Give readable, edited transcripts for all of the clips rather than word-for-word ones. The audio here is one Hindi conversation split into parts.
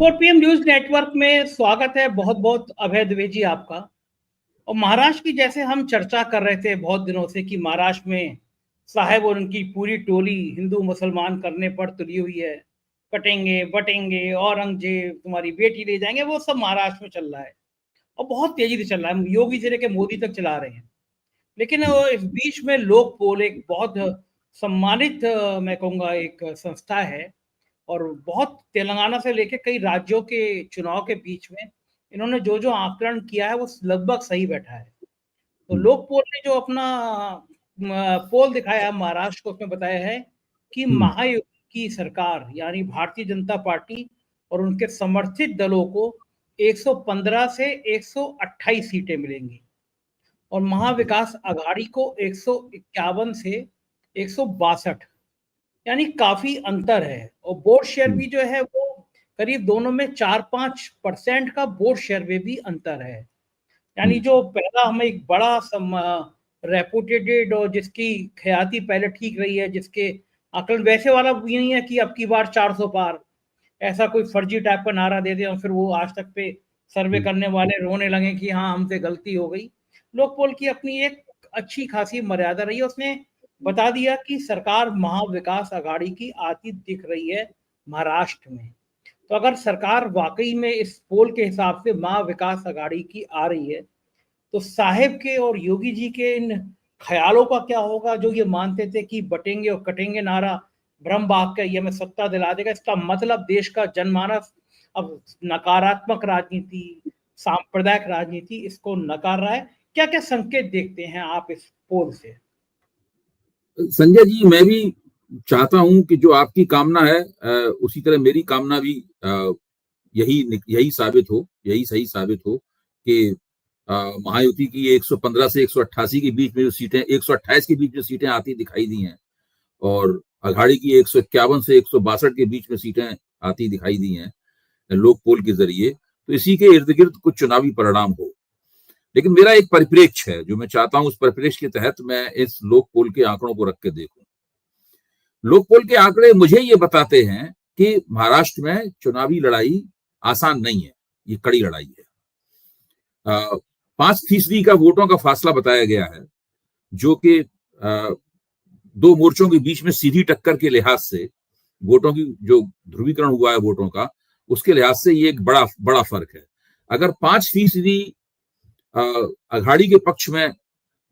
फोर पीएम न्यूज नेटवर्क में स्वागत है। बहुत बहुत अभय द्विवेदी जी आपका। और महाराष्ट्र की जैसे हम चर्चा कर रहे थे बहुत दिनों से कि महाराष्ट्र में साहब और उनकी पूरी टोली हिंदू मुसलमान करने पर तुली हुई है। कटेंगे बटेंगे, औरंगजेब तुम्हारी बेटी ले जाएंगे, वो सब महाराष्ट्र में चल रहा है और बहुत तेजी से चल रहा है। योगी से लेकर मोदी तक चला रहे हैं। लेकिन इस बीच में लोक पोल एक बहुत सम्मानित मैं कहूँगा एक संस्था है और बहुत तेलंगाना से लेकर कई राज्यों के चुनाव के बीच में इन्होंने जो जो आकलन किया है वो लगभग सही बैठा है। तो लोक पोल ने जो अपना पोल दिखाया है महाराष्ट्र को, उसमें बताया है कि महायुति की सरकार यानी भारतीय जनता पार्टी और उनके समर्थित दलों को 115 से 128 सीटें मिलेंगी और महाविकास आघाड़ी को 151 से 162, यानी काफी अंतर है। और वोट शेयर भी जो है वो करीब दोनों में 4-5% का वोट शेयर में भी अंतर है। यानी जो पहला हमें एक बड़ा रेपुटेटेड और जिसकी ख्याति पहले ठीक रही है, जिसके आकलन वैसे वाला भी नहीं है कि अब की बार 400 पार, ऐसा कोई फर्जी टाइप का नारा दे दे और फिर वो आज तक पे सर्वे करने वाले रोने लगे कि हाँ हमसे गलती हो गई। लोकपोल की अपनी एक अच्छी खासी मर्यादा रही है। उसने बता दिया कि सरकार महाविकास आघाड़ी की आती दिख रही है महाराष्ट्र में। तो अगर सरकार वाकई में इस पोल के हिसाब से महाविकास आघाड़ी की आ रही है तो साहेब के और योगी जी के इन ख्यालों का क्या होगा, जो ये मानते थे कि बटेंगे और कटेंगे नारा भ्रम भाग के ये हमें सत्ता दिला देगा। इसका मतलब देश का जनमानस अब नकारात्मक राजनीति, सांप्रदायिक राजनीति इसको नकार रहा है। क्या क्या संकेत देखते हैं आप इस पोल से? संजय जी, मैं भी चाहता हूं कि जो आपकी कामना है उसी तरह मेरी कामना भी यही साबित हो, यही सही साबित हो कि महायुति की 115 से 188 के बीच में जो सीटें, 128 के बीच में सीटें आती दिखाई दी हैं और आघाड़ी की 151 से 162 के बीच में सीटें आती दिखाई दी हैं लोक पोल के जरिए। तो इसी के इर्द गिर्द कुछ चुनावी परिणाम हो। लेकिन मेरा एक परिप्रेक्ष्य है जो मैं चाहता हूं उस परिप्रेक्ष्य के तहत मैं इस लोक पोल के आंकड़ों को रख के देखूं। लोक पोल के आंकड़े मुझे ये बताते हैं कि महाराष्ट्र में चुनावी लड़ाई आसान नहीं है, ये कड़ी लड़ाई है। 5% का वोटों का फासला बताया गया है, जो कि दो मोर्चों के बीच में सीधी टक्कर के लिहाज से, वोटों की जो ध्रुवीकरण हुआ है वोटों का, उसके लिहाज से ये एक बड़ा फर्क है। अगर 5% आघाड़ी के पक्ष में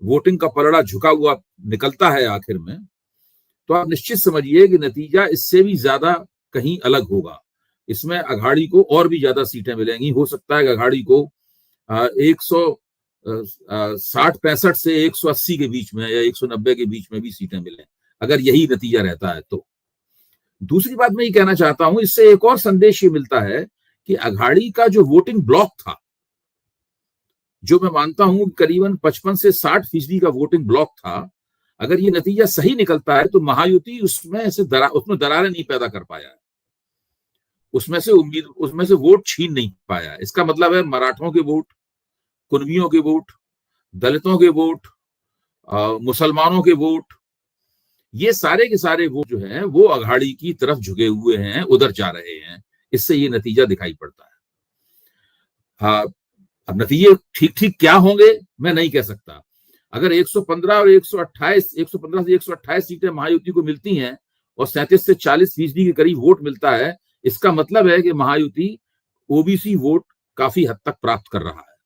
वोटिंग का पलड़ा झुका हुआ निकलता है आखिर में, तो आप निश्चित समझिए कि नतीजा इससे भी ज्यादा कहीं अलग होगा। इसमें आघाड़ी को और भी ज्यादा सीटें मिलेंगी। हो सकता है कि आघाड़ी को 160-65 से 180 के बीच में या 190 के बीच में भी सीटें मिलें, अगर यही नतीजा रहता है तो। दूसरी बात मैं ये कहना चाहता हूं, इससे एक और संदेश ये मिलता है कि आघाड़ी का जो वोटिंग ब्लॉक था, जो मैं मानता हूं करीबन 55 से 60% का वोटिंग ब्लॉक था, अगर ये नतीजा सही निकलता है तो महायुति उसमें दरारें नहीं पैदा कर पाया है, उसमें से वोट छीन नहीं पाया। इसका मतलब है मराठों के वोट, कुर्मियों के वोट, दलितों के वोट, मुसलमानों के वोट, ये सारे के सारे वोट जो हैं वो आघाड़ी की तरफ झुके हुए हैं, उधर जा रहे हैं। इससे ये नतीजा दिखाई पड़ता है। हाँ, अब नतीजे ठीक क्या होंगे मैं नहीं कह सकता। अगर 115 और 115 से 128 सीटें महायुति को मिलती हैं और 37 से 40% के करीब वोट मिलता है, इसका मतलब है कि महायुति ओबीसी वोट काफी हद तक प्राप्त कर रहा है।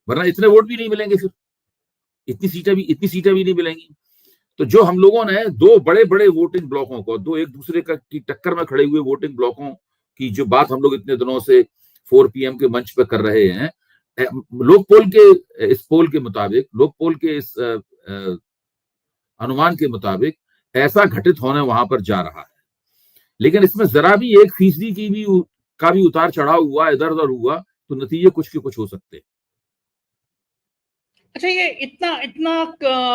वरना इतने वोट भी नहीं मिलेंगे, फिर इतनी सीटें भी नहीं मिलेंगी। तो जो हम लोगों ने दो बड़े बड़े वोटिंग ब्लॉकों को, दो एक दूसरे की टक्कर में खड़े हुए वोटिंग ब्लॉकों की जो बात हम लोग इतने दिनों से 4 PM के मंच पर कर रहे हैं, लोक पोल के इस अनुमान के मुताबिक ऐसा घटित होने वहां पर जा रहा है। लेकिन इसमें जरा भी 1% का भी उतार चढ़ाव हुआ, इधर उधर हुआ, तो नतीजे कुछ के कुछ हो सकते हैं। अच्छा, ये इतना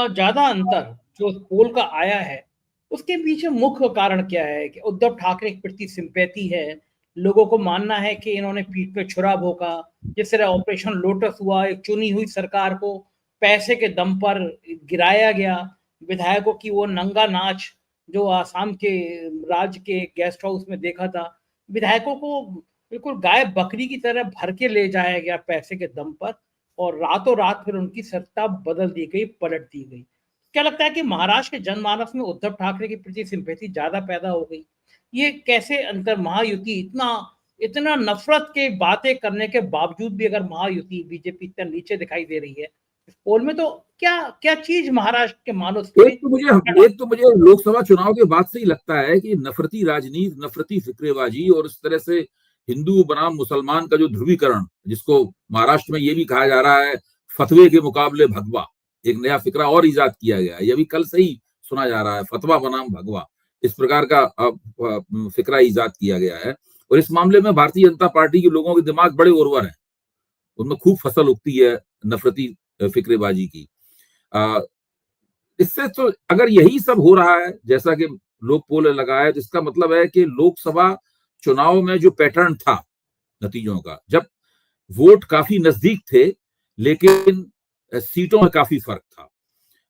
ज्यादा अंतर जो पोल का आया है, उसके पीछे मुख्य कारण क्या है? कि उद्धव ठाकरे के प्रति सिंपैथी है, लोगों को मानना है कि इन्होंने पीठ पे छुरा भोंका, जिस तरह ऑपरेशन लोटस हुआ, एक चुनी हुई सरकार को पैसे के दम पर गिराया गया, विधायकों की वो नंगा नाच जो आसाम के राज्य के गेस्ट हाउस में देखा था, विधायकों को बिल्कुल गाय बकरी की तरह भर के ले जाया गया पैसे के दम पर, और रातों रात फिर उनकी सत्ता बदल दी गई, पलट दी गई। क्या लगता है कि महाराष्ट्र के जनमानस में उद्धव ठाकरे के प्रति सिंपैथी ज्यादा पैदा हो गई? ये कैसे अंतर, महायुति इतना इतना नफरत के बातें करने के बावजूद भी अगर महायुति बीजेपी इतना नीचे दिखाई दे रही है इस पोल में, तो क्या क्या चीज महाराष्ट्र के मानस पे एक तो मुझे लोकसभा चुनाव के बाद से ही लगता है कि नफरती राजनीति, नफरती फिक्रेबाजी और इस तरह से हिंदू बनाम मुसलमान का जो ध्रुवीकरण, जिसको महाराष्ट्र में ये भी कहा जा रहा है फतवे के मुकाबले भगवा, एक नया फिक्रा और इजाद किया गया है, ये भी कल से ही सुना जा रहा है, फतवा बनाम भगवा, इस प्रकार का फिक्रा इजाद किया गया है। और इस मामले में भारतीय जनता पार्टी के लोगों के दिमाग बड़े उर्वर हैं, उनमें खूब फसल उगती है नफरती फिक्रेबाजी की। इससे तो अगर यही सब हो रहा है जैसा कि लोग पोल लगाए, तो इसका मतलब है कि लोकसभा चुनाव में जो पैटर्न था नतीजों का, जब वोट काफी नजदीक थे लेकिन सीटों में काफी फर्क था,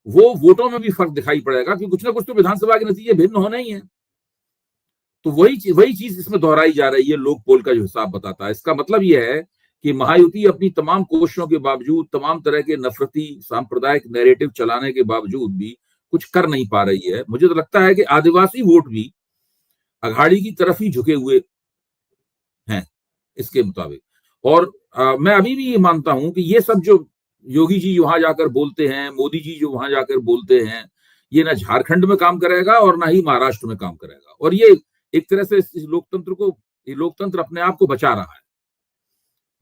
वो वोटों में भी फर्क दिखाई पड़ेगा, क्योंकि कुछ ना कुछ तो विधानसभा के नतीजे भिन्न होने ही है। तो वही चीज इसमें दोहराई जा रही है, लोग पोल का जो हिसाब बताता है। इसका मतलब यह है कि महायुति अपनी तमाम कोशिशों के बावजूद, तमाम तरह के नफरती सांप्रदायिक नैरेटिव चलाने के बावजूद भी कुछ कर नहीं पा रही है। मुझे तो लगता है कि आदिवासी वोट भी अघाड़ी की तरफ ही झुके हुए हैं इसके मुताबिक। और मैं अभी भी ये मानता हूं कि ये सब जो योगी जी वहां जाकर बोलते हैं, मोदी जी जो वहां जाकर बोलते हैं, ये ना झारखंड में काम करेगा और ना ही महाराष्ट्र में काम करेगा। और ये एक तरह से इस लोकतंत्र को, ये लोकतंत्र अपने आप को बचा रहा है।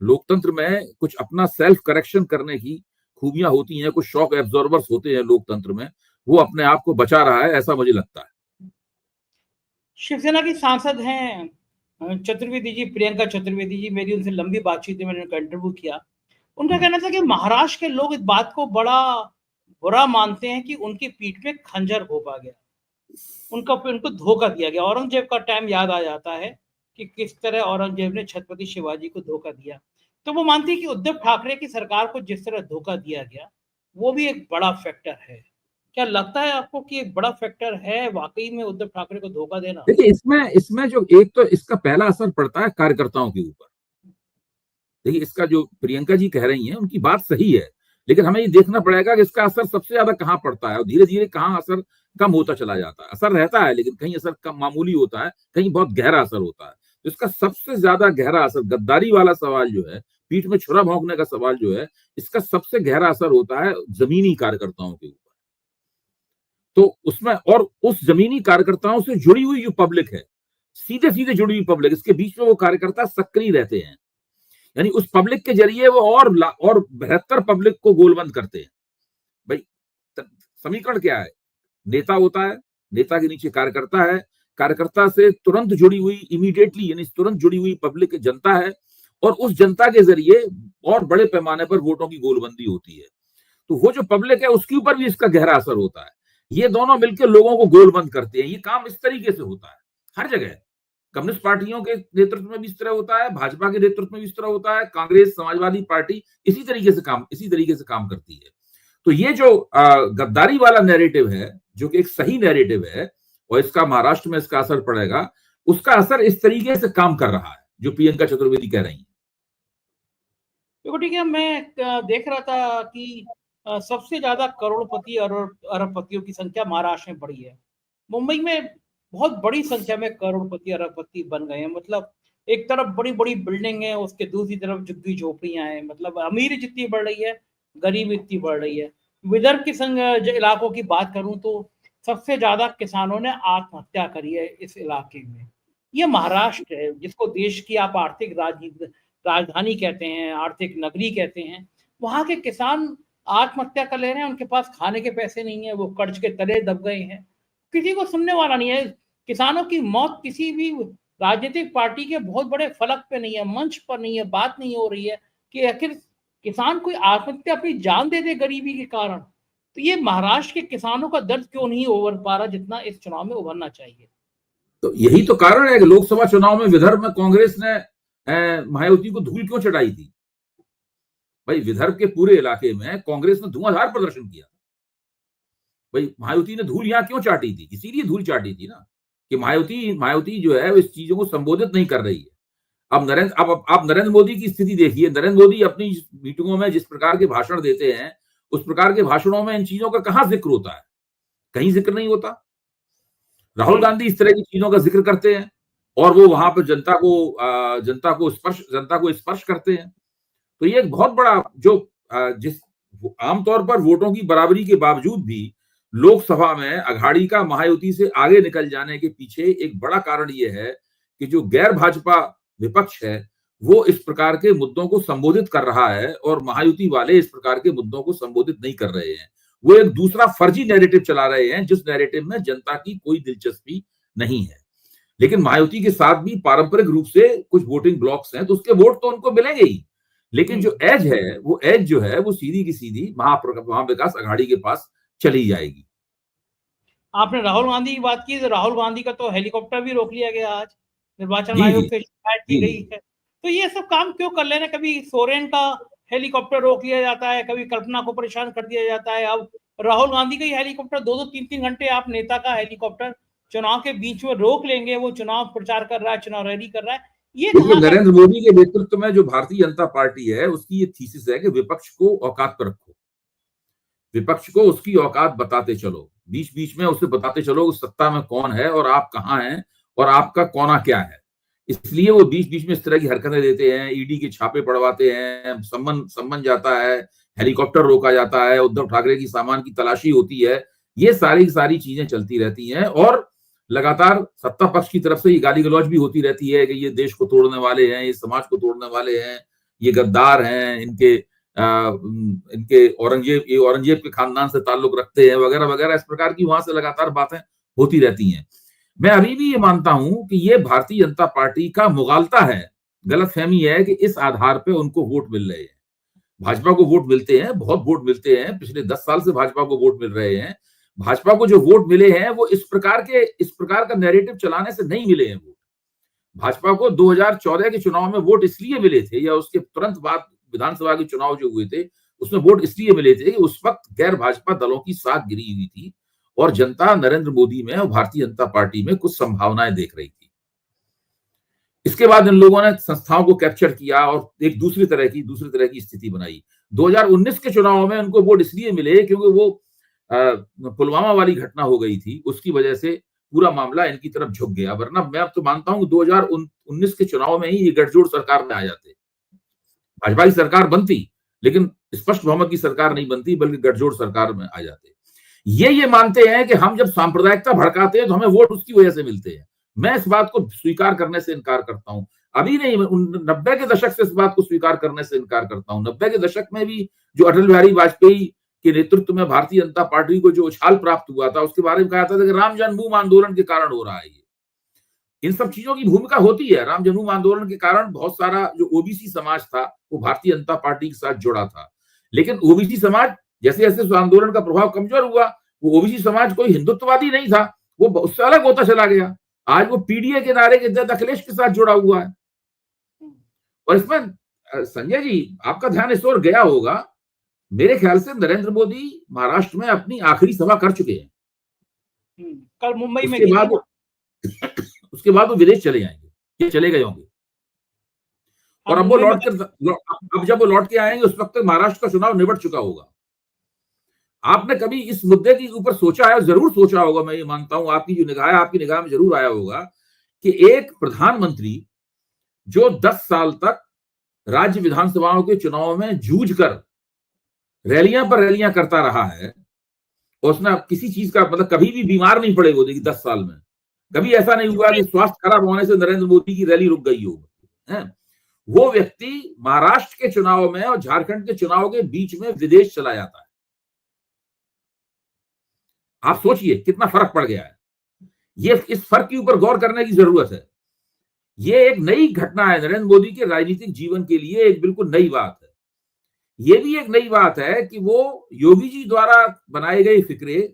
लोकतंत्र में कुछ अपना सेल्फ करेक्शन करने की खूबियां होती हैं, कुछ शॉक एब्जॉर्बर्स होते हैं लोकतंत्र में, वो अपने आप को बचा रहा है, ऐसा मुझे लगता है। शिवसेना की सांसद हैं चतुर्वेदी जी, प्रियंका चतुर्वेदी जी, मेरी उनसे लंबी बातचीत है, मैंने उनका इंटरव्यू किया। उनका कहना था कि महाराष्ट्र के लोग इस बात को बड़ा बुरा मानते हैं कि उनकी पीठ में खंजर घोंपा गया, उनको धोखा दिया गया। औरंगजेब का टाइम याद आ जाता है कि किस तरह औरंगजेब ने छत्रपति शिवाजी को धोखा दिया। तो वो मानती है कि उद्धव ठाकरे की सरकार को जिस तरह धोखा दिया गया, वो भी एक बड़ा फैक्टर है। क्या लगता है आपको कि एक बड़ा फैक्टर है वाकई में उद्धव ठाकरे को धोखा देना? देखिए, इसमें जो एक तो इसका पहला असर पड़ता है कार्यकर्ताओं के ऊपर। देखिए, इसका जो प्रियंका जी कह रही हैं उनकी बात सही है, लेकिन हमें ये देखना पड़ेगा कि इसका असर सबसे ज्यादा कहां पड़ता है और धीरे धीरे कहां असर कम होता चला जाता है। असर रहता है लेकिन कहीं असर कम मामूली होता है, कहीं बहुत गहरा असर होता है। तो इसका सबसे ज्यादा गहरा असर, गद्दारी वाला सवाल जो है, पीठ में छुरा भोंकने का सवाल जो है, इसका सबसे गहरा असर होता है जमीनी कार्यकर्ताओं के ऊपर। तो उसमें, और उस जमीनी कार्यकर्ताओं से जुड़ी हुई जो पब्लिक है, सीधे सीधे जुड़ी हुई पब्लिक, इसके बीच में वो कार्यकर्ता सक्रिय रहते हैं, यानी उस पब्लिक के जरिए वो और बेहतर पब्लिक को गोलबंद करते हैं। भाई, समीकरण क्या है? नेता होता है, नेता के नीचे कार्यकर्ता है, कार्यकर्ता से तुरंत जुड़ी हुई, इमीडिएटली यानी तुरंत जुड़ी हुई पब्लिक जनता है, और उस जनता के जरिए और बड़े पैमाने पर वोटों की गोलबंदी होती है। तो वो जो पब्लिक है उसके ऊपर भी इसका गहरा असर होता है। ये दोनों मिलकर लोगों को गोलबंद करते हैं। ये काम इस तरीके से होता है हर जगह। कम्युनिस्ट पार्टियों के नेतृत्व में भी इस तरह होता है, भाजपा के नेतृत्व में भी इस तरह होता है, कांग्रेस, समाजवादी पार्टी इसी तरीके से काम करती है। तो ये जो गद्दारी वाला नैरेटिव है, जो कि एक सही नैरेटिव है, और इसका महाराष्ट्र में इसका असर पड़ेगा, उसका असर इस तरीके से काम कर रहा है जो प्रियंका चतुर्वेदी कह रही है। देखो ठीक है, मैं देख रहा था कि सबसे ज्यादा करोड़पति और अरबपतियों की संख्या महाराष्ट्र में बढ़ी है। मुंबई में बहुत बड़ी संख्या में करोड़पति अरबपति बन गए हैं। मतलब एक तरफ बड़ी बड़ी बिल्डिंग है, उसके दूसरी तरफ झुग्गी झोपड़ियां हैं। मतलब अमीरी जितनी बढ़ रही है, गरीबी इतनी बढ़ रही है। विदर्भ के संग इलाकों की बात करूं तो सबसे ज्यादा किसानों ने आत्महत्या करी है इस इलाके में। ये महाराष्ट्र है जिसको देश की आप आर्थिक राजधानी कहते हैं, आर्थिक नगरी कहते हैं। वहां के किसान आत्महत्या कर ले रहे हैं, उनके पास खाने के पैसे नहीं है, वो कर्ज के तले दब गए हैं, किसी को सुनने वाला नहीं है। किसानों की मौत किसी भी राजनीतिक पार्टी के बहुत बड़े फलक पे नहीं है, मंच पर नहीं है, बात नहीं हो रही है कि आखिर किसान कोई आत्महत्या अपनी जान दे दे गरीबी के कारण। तो ये महाराष्ट्र के किसानों का दर्द क्यों नहीं उभर पा रहा जितना इस चुनाव में उभरना चाहिए? तो यही तो कारण है कि लोकसभा चुनाव में विदर्भ में कांग्रेस ने मायावती को धूल क्यों चढ़ाई थी। भाई, विदर्भ के पूरे इलाके में कांग्रेस ने धुआंधार प्रदर्शन किया। भाई, मायावती ने धूल यहां क्यों चाटी थी? इसीलिए धूल चाटी थी ना कि मायावती जो है वो इस चीजों को संबोधित नहीं कर रही है। अब आप नरेंद्र मोदी की स्थिति देखिए। नरेंद्र मोदी अपनी मीटिंगों में जिस प्रकार के भाषण देते हैं, उस प्रकार के भाषणों में इन चीजों का कहां जिक्र होता है? कहीं जिक्र नहीं होता। राहुल गांधी इस तरह की चीजों का जिक्र करते हैं और वो वहां पर जनता को स्पर्श करते हैं। तो ये एक बहुत बड़ा जो जिस आमतौर पर वोटों की बराबरी के बावजूद भी लोकसभा में अघाड़ी का महायुति से आगे निकल जाने के पीछे एक बड़ा कारण ये है कि जो गैर भाजपा विपक्ष है वो इस प्रकार के मुद्दों को संबोधित कर रहा है और महायुति वाले इस प्रकार के मुद्दों को संबोधित नहीं कर रहे हैं। वो एक दूसरा फर्जी नैरेटिव चला रहे हैं जिस नैरेटिव में जनता की कोई दिलचस्पी नहीं है। लेकिन महायुति के साथ भी पारंपरिक रूप से कुछ वोटिंग ब्लॉक्स हैं, तो उसके वोट तो उनको मिलेंगे ही, लेकिन जो एज है वो सीधी की सीधी महाविकास अघाड़ी के पास चली जाएगी। आपने राहुल गांधी की बात की, तो राहुल गांधी का तो हेलीकॉप्टर भी रोक लिया गया आज, निर्वाचन जी आयोग जी से शिकायत की गई है। तो ये सब काम क्यों कर लेना? कभी सोरेन का हेलीकॉप्टर रोक लिया जाता है, कभी कल्पना को परेशान कर दिया जाता है, अब राहुल गांधी का ही हेलीकॉप्टर 2-3 घंटे आप नेता का हेलीकॉप्टर चुनाव के बीच में रोक लेंगे, वो चुनाव प्रचार कर रहा है, चुनाव रैली कर रहा है, ये देखिए नरेंद्र मोदी के नेतृत्व में जो भारतीय जनता पार्टी है उसकी ये थीसिस है कि विपक्ष को औकात पर रखो, विपक्ष को उसकी औकात बताते चलो, बीच बीच में उसे बताते चलो कि सत्ता में कौन है और आप कहां हैं और आपका कौना क्या है। इसलिए वो बीच बीच में इस तरह की हरकतें देते हैं, ईडी के छापे पड़वाते हैं, सम्मन जाता है, हेलीकॉप्टर रोका जाता है, उद्धव ठाकरे की सामान की तलाशी होती है। ये सारी चीजें चलती रहती हैं और लगातार सत्ता पक्ष की तरफ से ये गाली गलौज भी होती रहती है कि ये देश को तोड़ने वाले हैं, ये समाज को तोड़ने वाले हैं, ये गद्दार हैं, इनके औरंगजेब के खानदान से ताल्लुक रखते हैं, वगैरह वगैरह। इस प्रकार की वहां से लगातार बातें होती रहती हैं। मैं अभी भी ये मानता हूं कि ये भारतीय जनता पार्टी का मुगालता है, गलतफहमी है कि इस आधार पे उनको वोट मिल रहे हैं। भाजपा को वोट मिलते हैं, बहुत वोट मिलते हैं, पिछले 10 साल से भाजपा को वोट मिल रहे हैं। भाजपा को जो वोट मिले हैं वो इस प्रकार का नैरेटिव चलाने से नहीं मिले हैं। वोट भाजपा को 2014 के चुनाव में वोट इसलिए मिले थे, या उसके तुरंत बाद विधानसभा के चुनाव जो हुए थे उसमें वोट इसलिए मिले थे कि उस वक्त गैर भाजपा दलों की साख गिरी हुई थी और जनता नरेंद्र मोदी में और भारतीय जनता पार्टी में कुछ संभावनाएं देख रही थी। इसके बाद इन लोगों ने संस्थाओं को कैप्चर किया और एक दूसरी तरह की स्थिति बनाई। 2019 के चुनाव में उनको वोट इसलिए मिले क्योंकि वो पुलवामा वाली घटना हो गई थी, उसकी वजह से पूरा मामला इनकी तरफ झुक गया। वरना मैं अब तो मानता हूं 2019 के चुनाव में ही ये गठजोड़ सरकार में आ जाते, भाजपा की सरकार बनती, लेकिन स्पष्ट बहुमत की सरकार नहीं बनती, बल्कि गठजोड़ सरकार में आ जाते। ये मानते हैं कि हम जब सांप्रदायिकता भड़काते हैं तो हमें वोट उसकी वजह से मिलते हैं। मैं इस बात को स्वीकार करने से इनकार करता हूं। अभी नहीं, 90 के दशक से इस बात को स्वीकार करने से इनकार करता हूं। 90 के दशक में भी जो अटल बिहारी वाजपेयी के नेतृत्व में भारतीय जनता पार्टी को जो उछाल प्राप्त हुआ था उसके बारे में कहा था कि राम जन्मभूमि आंदोलन के कारण हो रहा है। ये इन सब चीजों की भूमिका होती है। राम जन्मभूमि आंदोलन के कारण बहुत सारा जो ओबीसी समाज था वो भारतीय जनता पार्टी के साथ जुड़ा था, लेकिन ओबीसी समाज जैसे जैसे उस आंदोलन का प्रभाव कमजोर हुआ, वो ओबीसी समाज कोई हिंदुत्ववादी नहीं था, वो उससे अलग होता चला गया। आज वो पीडीए के नारे के तहत अखिलेश के साथ जुड़ा हुआ है। और इसमें संजय जी आपका ध्यान इस ओर गया होगा, मेरे ख्याल से नरेंद्र मोदी महाराष्ट्र में अपनी आखिरी सभा कर चुके हैं। कल मुंबई में उसके बाद वो विदेश चले जाएंगे, ये चले गए होंगे। और अब जब वो लौट के आएंगे उस वक्त तक महाराष्ट्र का चुनाव निबट चुका होगा। आपने कभी इस मुद्दे के ऊपर सोचा है? जरूर सोचा होगा, मैं ये मानता हूं आपकी जो निगाह है, आपकी निगाह में जरूर आया होगा कि एक प्रधानमंत्री जो 10 साल तक राज्य विधानसभाओं के चुनाव में जूझकर रैलियां पर रैलियां करता रहा है, और उसने किसी चीज का मतलब कभी भी बीमार नहीं पड़े। वो देखिए 10 साल में कभी ऐसा नहीं हुआ कि स्वास्थ्य खराब होने से नरेंद्र मोदी की रैली रुक गई हो। वो व्यक्ति महाराष्ट्र के चुनाव में और झारखंड के चुनाव के बीच में विदेश चला जाता है। आप सोचिए कितना फर्क पड़ गया है। ये इस फर्क के ऊपर गौर करने की जरूरत है। ये एक नई घटना है नरेंद्र मोदी के राजनीतिक जीवन के लिए, एक बिल्कुल नई बात है। ये भी एक नई बात है कि वो योगी जी द्वारा बनाए गए फिक्रे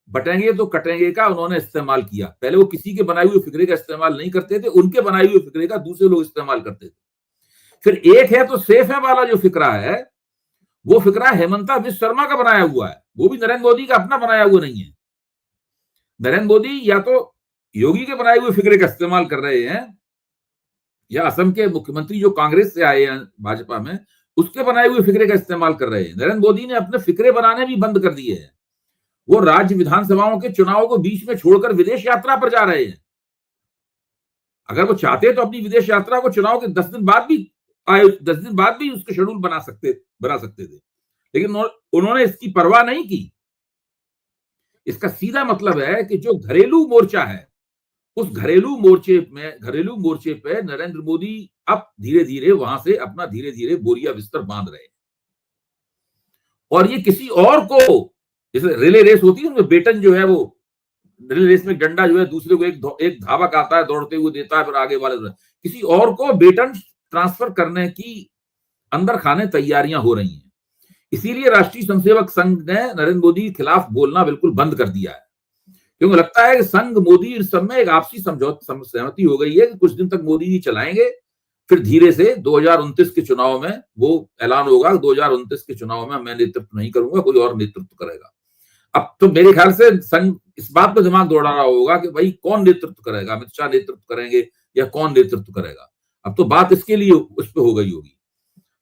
बटेंगे तो कटेंगे का उन्होंने इस्तेमाल किया। पहले वो किसी के बनाए हुए फिक्रे का इस्तेमाल नहीं करते थे, उनके बनाए हुए फिक्रे का दूसरे लोग इस्तेमाल करते थे। फिर एक है तो सेफ है वाला जो फिक्रा है, वो फिक्रा हेमंता बिश्व शर्मा का बनाया हुआ है, वो भी नरेंद्र मोदी का अपना बनाया हुआ नहीं है। नरेंद्र मोदी या तो योगी के बनाए हुए फिक्रे का इस्तेमाल कर रहे हैं, या असम के मुख्यमंत्री जो कांग्रेस से आए हैं भाजपा में, उसके बनाए हुए फिक्रे का इस्तेमाल कर रहे हैं। नरेंद्र मोदी ने अपने फिक्रे बनाने भी बंद कर दिए हैं। वो राज्य विधानसभाओं के चुनाव को बीच में छोड़कर विदेश यात्रा पर जा रहे हैं। अगर वो चाहते तो अपनी विदेश यात्रा को चुनाव के 10 दिन बाद भी उसके शेड्यूल बना सकते थे, लेकिन उन्होंने इसकी परवाह नहीं की। इसका सीधा मतलब है कि जो घरेलू मोर्चा है, उस घरेलू मोर्चे पे नरेंद्र मोदी अब धीरे धीरे वहां से अपना बोरिया बिस्तर बांध रहे हैं। और ये किसी और को, जैसे रिले रेस होती है उसमें बेटन जो है, वो रिले रेस में डंडा जो है दूसरे को एक धावक आता है दौड़ते हुए देता है, फिर आगे वाले किसी और को बेटन ट्रांसफर करने की अंदर खाने तैयारियां हो रही हैं। इसीलिए राष्ट्रीय स्वयंसेवक संघ ने नरेंद्र मोदी के खिलाफ बोलना बिल्कुल बंद कर दिया है, क्योंकि लगता है कि संघ मोदी इस सब में एक आपसी सहमति हो गई है कि कुछ दिन तक मोदी जी चलाएंगे, फिर धीरे से 2029 के चुनाव में वो ऐलान होगा, 2029 के चुनाव में मैं नेतृत्व नहीं करूंगा, कोई और नेतृत्व करेगा। अब तो मेरे ख्याल से संघ इस बात पर दिमाग दौड़ा रहा होगा कि भाई कौन नेतृत्व करेगा, अमित शाह नेतृत्व करेंगे या कौन नेतृत्व करेगा। अब तो बात इसके लिए उस पर हो गई होगी।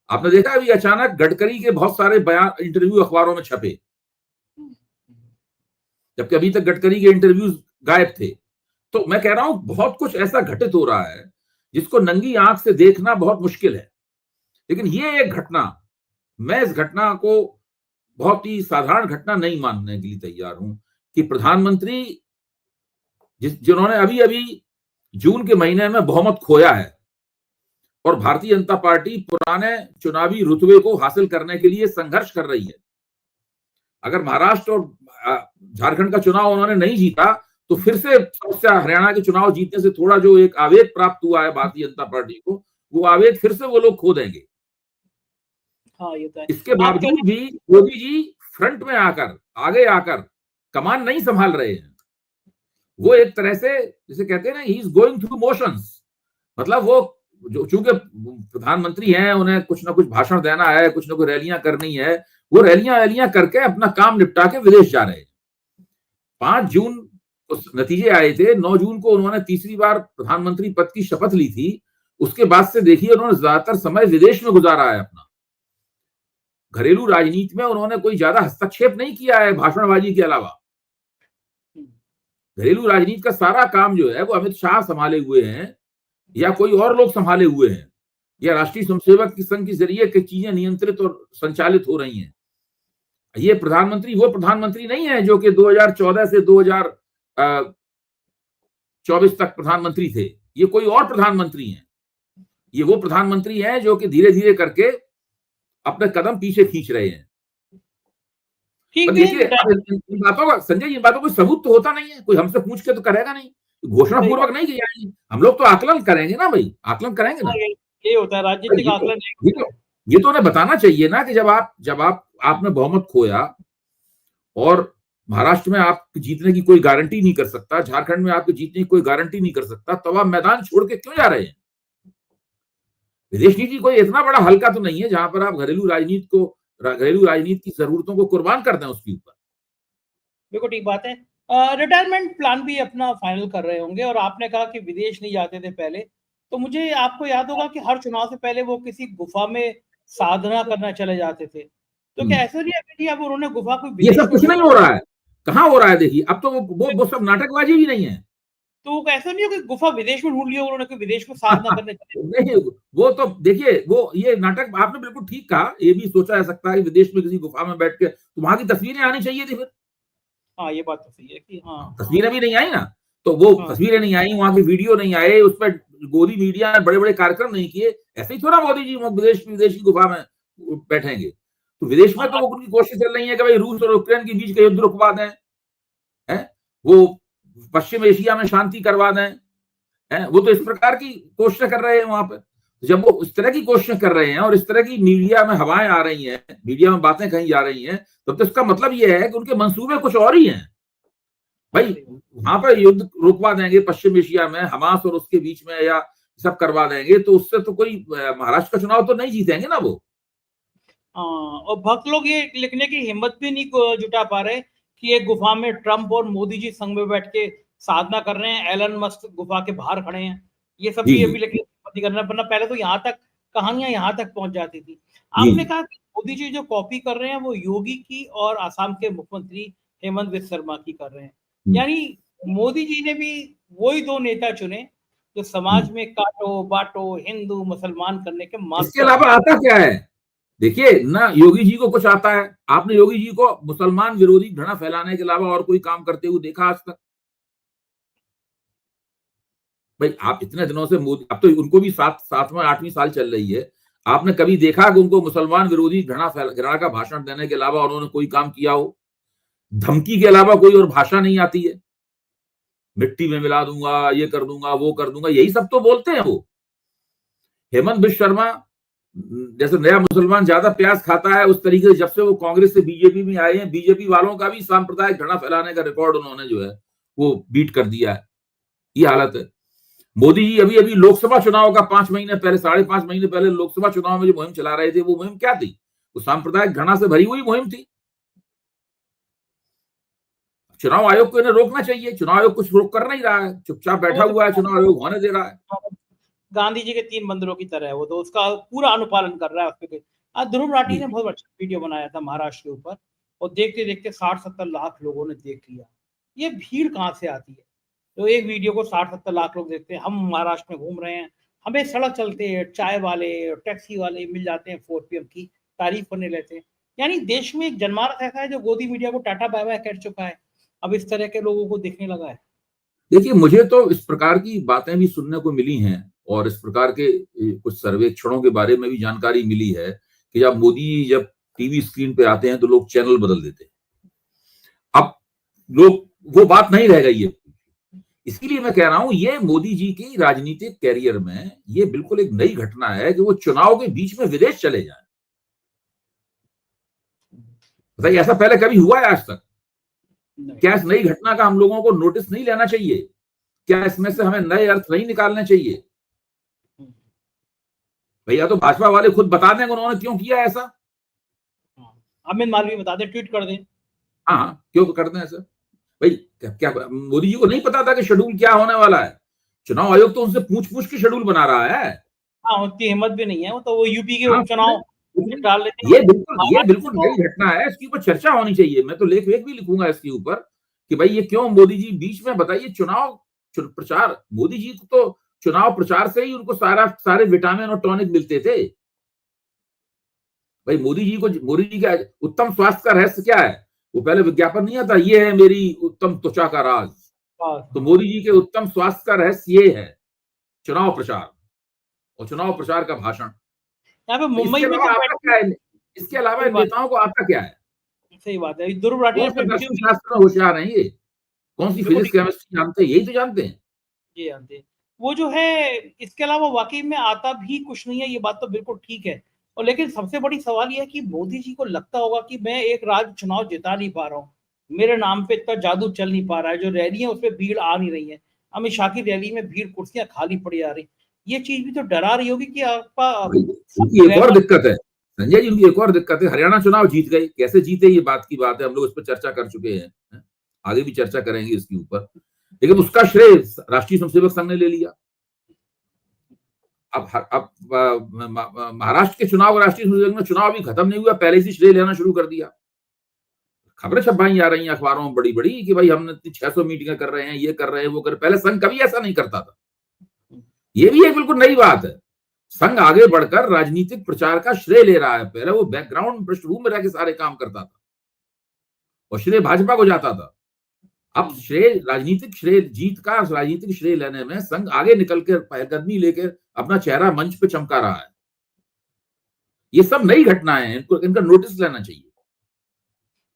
आपने देखा अभी अचानक गडकरी के बहुत सारे बयान इंटरव्यू अखबारों में छपे, जबकि अभी तक गडकरी के इंटरव्यूज गायब थे। तो मैं कह रहा हूं बहुत कुछ ऐसा घटित हो रहा है जिसको नंगी आंख से देखना बहुत मुश्किल है। लेकिन ये एक घटना, मैं इस घटना को बहुत ही साधारण घटना नहीं मानने के लिए तैयार हूं कि प्रधानमंत्री जिन्होंने अभी जून के महीने में बहुमत खोया है और भारतीय जनता पार्टी पुराने चुनावी रुतबे को हासिल करने के लिए संघर्ष कर रही है। अगर महाराष्ट्र और झारखंड का चुनाव उन्होंने नहीं जीता तो फिर से समस्या, हरियाणा के चुनाव जीतने से थोड़ा जो एक आवेग प्राप्त हुआ है भारतीय जनता पार्टी को, वो आवेग फिर से वो लोग खो देंगे। हाँ, ये तो है। इसके बावजूद भी मोदी जी फ्रंट में आगे आकर कमान नहीं संभाल रहे हैं। वो एक तरह से जिसे कहते हैं ना, he is going through motions. मतलब वो जो चूंकि प्रधानमंत्री हैं, उन्हें कुछ ना कुछ भाषण देना है, कुछ ना कुछ रैलियां करनी है, वो रैलियां करके अपना काम निपटा के विदेश जा रहे हैं। 5 जून को नतीजे आए थे, 9 जून को उन्होंने तीसरी बार प्रधानमंत्री पद की शपथ ली थी। उसके बाद से देखिए उन्होंने ज्यादातर समय विदेश में गुजारा है अपना। घरेलू राजनीति में उन्होंने कोई ज्यादा हस्तक्षेप नहीं किया है भाषणबाजी के अलावा। घरेलू राजनीति का सारा काम जो है वो अमित शाह संभाले हुए हैं, या कोई और लोग संभाले हुए हैं, या राष्ट्रीय स्वयंसेवक संघ के जरिए की चीजें नियंत्रित और संचालित हो रही हैं। ये प्रधानमंत्री वो प्रधानमंत्री नहीं है जो कि 2014 से 2024 तक प्रधानमंत्री थे। ये कोई और प्रधानमंत्री हैं। ये वो प्रधानमंत्री हैं जो कि धीरे धीरे करके अपने कदम पीछे खींच रहे हैं। देखिए इन बातों का, संजय, इन बातों को सबूत तो होता नहीं है, कोई हमसे पूछ के तो करेगा नहीं, घोषणा पूर्वक नहीं की जाएगी। हम लोग तो आकलन करेंगे ना भाई, आकलन करेंगे ना। ये होता है राजनीतिक आकलन। ये तो उन्हें बताना चाहिए ना कि जब आपने बहुमत खोया और महाराष्ट्र में आप जीतने की कोई गारंटी नहीं कर सकता, झारखंड में आपके जीतने की कोई गारंटी नहीं कर सकता, तब आप मैदान छोड़ के क्यों जा रहे हैं? विदेश नीति कोई इतना बड़ा हल्का तो नहीं है जहां पर आप घरेलू राजनीति की जरूरतों को कुर्बान कर दें उसके ऊपर। बिल्कुल ठीक बात है। रिटायरमेंट प्लान भी अपना फाइनल कर रहे होंगे, और आपने कहा कि विदेश नहीं जाते थे पहले, तो मुझे आपको याद होगा कि हर चुनाव से पहले वो किसी गुफा में साधना करना चले जाते थे। तो क्या ऐसा नहीं है कि अब उन्होंने गुफा को, ये सब कुछ नहीं हो रहा है, कहाँ हो रहा है? देखिए अब तो वो सब नाटकबाजी भी नहीं है। तो ऐसा नहीं हो कि गुफा विदेश में ढूंढ लिया उन्होंने, कि विदेश में साधना करने नहीं, वो तो देखिए वो ये नाटक आपने बिल्कुल ठीक कहा। ये भी सोचा जा सकता है कि विदेश में किसी गुफा में बैठ के, तो वहां की तस्वीरें आनी चाहिए थी फिर। हाँ, ये बात तो सही है कि हाँ, तस्वीरें भी नहीं आई ना, तो वो तस्वीरें नहीं आई, वहां के वीडियो नहीं आए, उस पर गोदी मीडिया ने बड़े बड़े कार्यक्रम नहीं किए। ऐसे ही थोड़ा मोदी जी विदेश की गुफा में बैठेंगे। तो विदेश में तो उनकी कोशिश चल रही है कि भाई रूस और यूक्रेन के बीच का युद्ध रुकवा दें, वो पश्चिम एशिया में शांति करवा दें, वो तो इस प्रकार की कोशिशें कर रहे हैं वहां पर। जब वो इस तरह की कोशिशें कर रहे हैं और इस तरह की मीडिया में हवाएं आ रही हैं, मीडिया में बातें कही जा रही हैं, तब तो इसका मतलब ये है कि उनके मंसूबे कुछ और ही हैं। भाई वहां पर युद्ध रुकवा देंगे पश्चिम एशिया में हमास और उसके बीच में, या सब करवा देंगे, तो उससे तो कोई महाराष्ट्र का चुनाव तो नहीं जीतेंगे ना वो। और भक्त लोग ये लिखने की हिम्मत भी नहीं जुटा पा रहे कि एक गुफा में ट्रंप और मोदी जी संग में बैठ के साधना कर रहे हैं, एलन मस्क गुफा के बाहर खड़े हैं, ये सब जी भी जी अभी लेकिन करना, वरना पहले तो यहाँ तक कहानियां यहाँ तक पहुंच जाती थी। जी आपने जी। कहा कि मोदी जी जो कॉपी कर रहे हैं वो योगी की और आसाम के मुख्यमंत्री हेमंत बिस्वा शर्मा की कर रहे हैं। हम्म, यानी मोदी जी ने भी वही दो नेता चुने जो समाज हम्म। में काटो बांटो हिंदू मुसलमान करने के इसके मास्टर अलावा हैं। आता क्या है? देखिए ना, योगी जी को कुछ आता है? आपने योगी जी को मुसलमान विरोधी घृणा फैलाने के अलावा और कोई काम करते हुए देखा आज तक? भाई आप इतने दिनों से मोदी, अब तो उनको भी 7वां 8वीं साल चल रही है, आपने कभी देखा कि उनको मुसलमान विरोधी घृणा का भाषण देने के अलावा उन्होंने कोई काम किया हो? धमकी के अलावा कोई और भाषा नहीं आती है। मिट्टी में मिला दूंगा, ये कर दूंगा, वो कर दूंगा, यही सब तो बोलते हैं वो। हेमंत बिस्वा शर्मा जैसे नया मुसलमान ज्यादा प्याज खाता है, उस तरीके से जब से वो कांग्रेस से बीजेपी में आए हैं, बीजेपी वालों का भी सांप्रदायिक घृणा फैलाने का रिकॉर्ड उन्होंने जो है वो बीट कर दिया है। ये हालत है। मोदी जी अभी अभी लोकसभा चुनाव का 5 महीने पहले, 5.5 महीने पहले लोकसभा चुनाव में जो मुहिम चला रहे थे, वो मुहिम क्या थी? वो सांप्रदायिक घृणा से भरी हुई मुहिम थी। चुनाव आयोग को इन्हें रोकना चाहिए। चुनाव आयोग कुछ रोक कर नहीं रहा है, चुपचाप तो वो बैठा हुआ है, चुनाव आयोग होने दे रहा है। गांधी जी के 3 बंदरों की तरह है, वो तो उसका पूरा अनुपालन कर रहा है। उस पर आज ध्रुव राठी ने जी बहुत अच्छा वीडियो बनाया था महाराष्ट्र के ऊपर, और देखते देखते 60-70 लाख लोगों ने देख लिया। ये भीड़ कहाँ से आती है? तो एक वीडियो को 60-70 लाख लोग देखते हैं। हम महाराष्ट्र में घूम रहे हैं, हमें सड़क चलते हैं चाय वाले टैक्सी वाले मिल जाते हैं, 4PM की तारीफ करने लेते हैं। यानी देश में एक जनमानस ऐसा है जो गोदी मीडिया को टाटा बाय बाय कर चुका है, अब इस तरह के लोगों को दिखने लगा है। देखिए, मुझे तो इस प्रकार की बातें भी सुनने को मिली हैं और इस प्रकार के कुछ सर्वेक्षणों के बारे में भी जानकारी मिली है कि जब मोदी जब टीवी स्क्रीन पे आते हैं तो लोग चैनल बदल देते हैं। अब लोग, वो बात नहीं रह गई है। इसीलिए मैं कह रहा हूं, ये मोदी जी की राजनीतिक कैरियर में ये बिल्कुल एक नई घटना है कि वो चुनाव के बीच में विदेश चले जाएं। बताइए, ऐसा पहले कभी हुआ है आज तक? क्या इस नई घटना का हम लोगों को नोटिस नहीं लेना चाहिए? क्या इसमें से हमें नए अर्थ नहीं निकालने चाहिए? भैया तो भाजपा वाले खुद बता दें उन्होंने क्यों किया ऐसा। अमित मालवीय बता दे, ट्वीट कर दें। हाँ, क्यों करते हैं ऐसा? भाई क्या मोदी जी को नहीं पता था कि शेड्यूल क्या होने वाला है? चुनाव आयोग तो उनसे पूछ पूछ के शेड्यूल बना रहा है। हाँ, उनकी हिम्मत भी नहीं है, वो तो वो यूपी के हाँ, उपचुनाव डाल देते हैं। ये बिल्कुल तो नई घटना है, इसके ऊपर चर्चा होनी चाहिए। मैं तो लेख वेख भी लिखूंगा इसके ऊपर कि भाई ये क्यों मोदी जी बीच में, बताइए चुनाव प्रचार, मोदी जी को तो चुनाव प्रचार से ही उनको सारे विटामिन और टॉनिक मिलते थे। भाई मोदी जी का उत्तम स्वास्थ्य का रहस्य क्या है? वो पहले विज्ञापन नहीं आता, ये है मेरी उत्तम त्वचा का राज। तो मोदी जी के उत्तम स्वास्थ्य का रहस्य ये है चुनाव प्रचार और चुनाव प्रचार का भाषण। यहाँ पे मुंबई इसके में अलावा जब आता क्या है? इसके अलावा इन नेताओं को आता क्या है? सही बात है, ध्रुव राठी ने कौन अपने से वीडियो दर्शन शास्त्र में होशियार हैं ये? कौन सी में फिजिक्स केमिस्ट्री जानते हैं? यही तो जानते हैं। जी जानते हैं। वो जो है, इसके अलावा वाकई में आता भी कुछ नहीं है, ये बात तो बिल्कुल ठीक है। और लेकिन सबसे बड़ी सवाल ये है कि मोदी जी को लगता होगा कि मैं एक राज्य चुनाव जिता नहीं पा रहा हूँ, मेरे नाम पे इतना जादू चल नहीं पा रहा है, जो रैली है उसमें भीड़ आ नहीं रही है, अमित शाह की रैली में भीड़, कुर्सियां खाली पड़ी आ रही, ये चीज भी तो डरा रही होगी कि आपका उनकी एक और दिक्कत है संजय जी, उनकी एक और दिक्कत है, हरियाणा चुनाव जीत गए। कैसे जीते ये बात की बात है, हम लोग इस पर चर्चा कर चुके हैं, आगे भी चर्चा करेंगे इसके ऊपर। लेकिन उसका श्रेय राष्ट्रीय स्वयंसेवक संघ ने ले लिया। अब महाराष्ट्र के चुनाव, राष्ट्रीय स्वयंसेवक संघ में चुनाव अभी खत्म नहीं हुआ, पहले से श्रेय लेना शुरू कर दिया। खबरें छपाई आ रही हैं अखबारों में बड़ी बड़ी कि भाई हमने 600 मीटिंगें कर रहे हैं, ये कर रहे हैं, वो कर, पहले संघ कभी ऐसा नहीं करता था। ये भी एक बिल्कुल नई बात है। संघ आगे बढ़कर राजनीतिक प्रचार का श्रेय ले रहा है। पहले वो बैकग्राउंड पृष्ठभूमि में रह के सारे काम करता था और श्रेय भाजपा को जाता था। अब श्रेय, राजनीतिक श्रेय, जीत का राजनीतिक श्रेय लेने में संघ आगे निकल कर पहलकदमी लेकर अपना चेहरा मंच पे चमका रहा है। ये सब नई घटनाएं हैं, इनका नोटिस लेना चाहिए।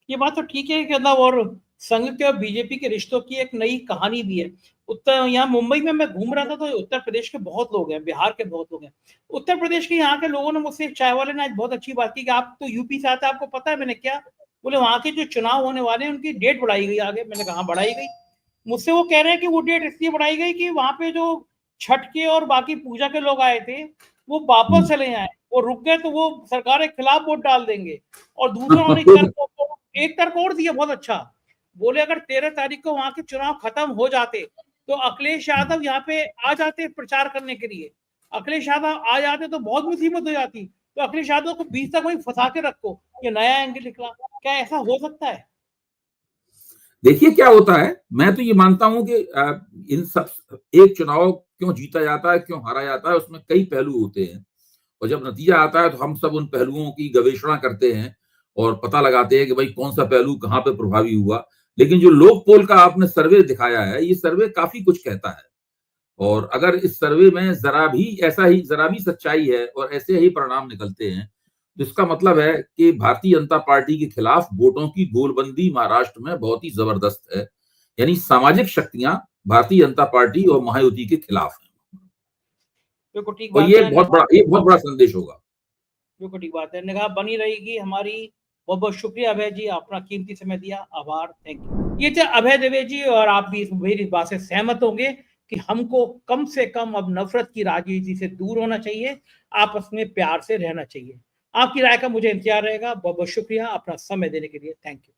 ये बात तो ठीक है कि मतलब, और संघ के और बीजेपी के रिश्तों की एक नई कहानी भी है। यहाँ मुंबई में मैं घूम रहा था तो उत्तर प्रदेश के बहुत लोग हैं, बिहार के बहुत लोग हैं, उत्तर प्रदेश के यहाँ के लोगों ने मुझसे, एक चाय वाले ने आज बहुत अच्छी बात की कि आप तो यूपी से आते हैं, आपको पता है? मैंने क्या बोले, वहां के जो चुनाव होने वाले हैं उनकी डेट बढ़ाई गई आगे। मैंने कहा बढ़ाई गई? मुझसे वो कह रहे हैं कि वो डेट इसलिए बढ़ाई गई कि वहां पे जो छठ के और बाकी पूजा के लोग आए थे वो वापस चले आए, वो रुक गए तो वो सरकार के खिलाफ वोट डाल देंगे। और दूसरा उन्होंने एक तर्क और दिया बहुत अच्छा, बोले अगर 13 तारीख को वहां के चुनाव खत्म हो जाते तो अखिलेश यादव यहाँ पे आ जाते प्रचार करने के लिए, अखिलेश यादव आ जाते तो बहुत मुसीबत हो जाती। तो अखिलेश यादव को बीच तक वही फंसा के रखो, ये नया एंगल निकला, क्या ऐसा हो सकता है? देखिए क्या होता है, मैं तो ये मानता हूं कि इन सब, एक चुनाव क्यों जीता जाता है, क्यों हारा जाता है, उसमें कई पहलू होते हैं। और जब नतीजा आता है तो हम सब उन पहलुओं की गवेषणा करते हैं और पता लगाते हैं कि भाई कौन सा पहलू कहां पे प्रभावी हुआ। लेकिन जो लोक पोल का आपने सर्वे दिखाया है, ये सर्वे काफी कुछ कहता है। और अगर इस सर्वे में जरा भी सच्चाई है और ऐसे ही परिणाम निकलते हैं, तो इसका मतलब है कि भारतीय जनता पार्टी के खिलाफ वोटों की गोलबंदी महाराष्ट्र में बहुत ही जबरदस्त है। यानी सामाजिक शक्तियां भारतीय जनता पार्टी और महायुति के खिलाफ हैं। बिल्कुल ठीक और बात ये है, बहुत बड़ा संदेश होगा। बिल्कुल ठीक बात है, निगाह बनी रहेगी हमारी। बहुत बहुत शुक्रिया अभय जी, अपना कीमती समय दिया, आभार, थैंक यू। ये थे अभय द्विवेदी जी, और आप भी मेरी बात से सहमत होंगे कि हमको कम से कम अब नफरत की राजनीति से दूर होना चाहिए, आपस में प्यार से रहना चाहिए। आपकी राय का मुझे इंतजार रहेगा। बहुत बहुत शुक्रिया अपना समय देने के लिए, थैंक यू।